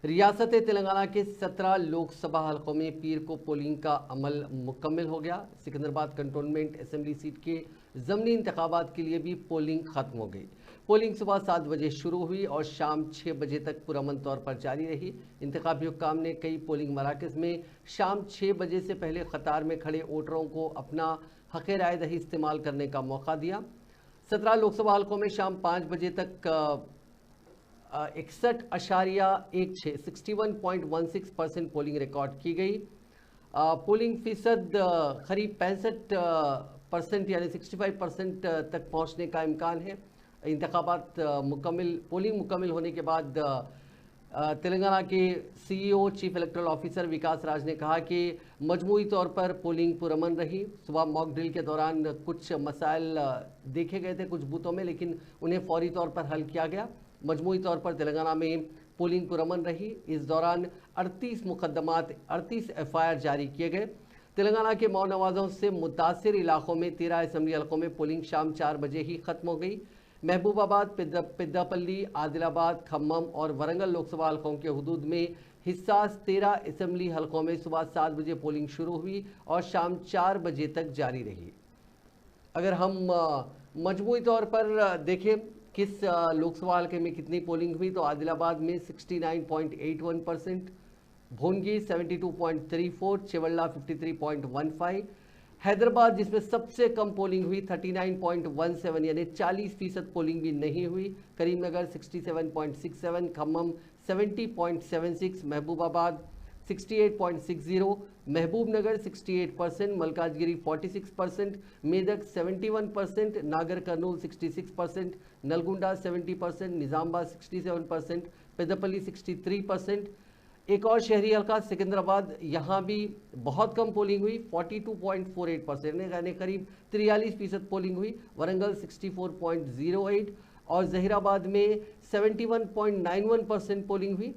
रियासत तेलंगाना के 17 लोकसभा हलकों में पीर को पोलिंग का अमल मुकम्मल हो गया। सिकंदराबाद कंटोनमेंट असेंबली सीट के ज़मनी इंतखाबात के लिए भी पोलिंग खत्म हो गई। पोलिंग सुबह 7 बजे शुरू हुई और शाम 6 बजे तक पुरअमन तौर पर जारी रही। इंतखाबी हुक्काम ने कई पोलिंग मराकज़ में शाम 6 बजे से पहले कतार में खड़े वोटरों को अपना हक़ राय दही इस्तेमाल करने का मौका दिया। 17 लोकसभा हलकों में शाम 5 बजे तक 61.16% पोलिंग रिकॉर्ड की गई। पोलिंग फीसद करीब 65% यानी 65% तक पहुंचने का इम्कान है। इंतखाबात पोलिंग मुकम्मल होने के बाद तेलंगाना के सीईओ चीफ इलेक्टोरल ऑफिसर विकास राज ने कहा कि मजमूई तौर पर पोलिंग पुरअमन रही। सुबह मॉक ड्रिल के दौरान कुछ मसाइल देखे गए थे कुछ बूथों में, लेकिन उन्हें फौरी तौर पर हल किया गया। मजमूई तौर पर तेलंगाना में पोलिंग पुरअमन रही। इस दौरान 38 FIR जारी किए गए। तेलंगाना के मौ नवाजों से मुतासिर इलाकों में 13 असेंबली हलकों में पोलिंग शाम 4 बजे ही खत्म हो गई। महबूबाबाद, पेद्दापल्ली, आदिलाबाद, खम्मम और वरंगल लोकसभा हलकों के हुदूद में हिस्सास 13 असेंबली हलकों में सुबह 7 बजे पोलिंग शुरू हुई और शाम 4 बजे तक जारी रही। अगर हम मजमूई तौर पर देखें किस लोकसभा हल्के में कितनी पोलिंग हुई, तो आदिलाबाद में 69.81%, भोनगी 72.34, चिवल्ला 53.15, हैदराबाद जिसमें सबसे कम पोलिंग हुई 39.17 यानी 40% पोलिंग भी नहीं हुई, करीमनगर 67.67, खम्मम 70.76, महबूबाबाद 68.60, महबूबनगर 68%, मलकाजगिरी 46%, मेदक 71%, नागर कर्नूल 66%, नलगुंडा 70%, निजामाबाद 67%, पेद्दापल्ली 63%। एक और शहरी हल्का सिकंदराबाद, यहाँ भी बहुत कम पोलिंग हुई 42.48% यानी करीब 43% पोलिंग हुई। वरंगल 64.08 और जहीराबाद में 71.91% पोलिंग हुई।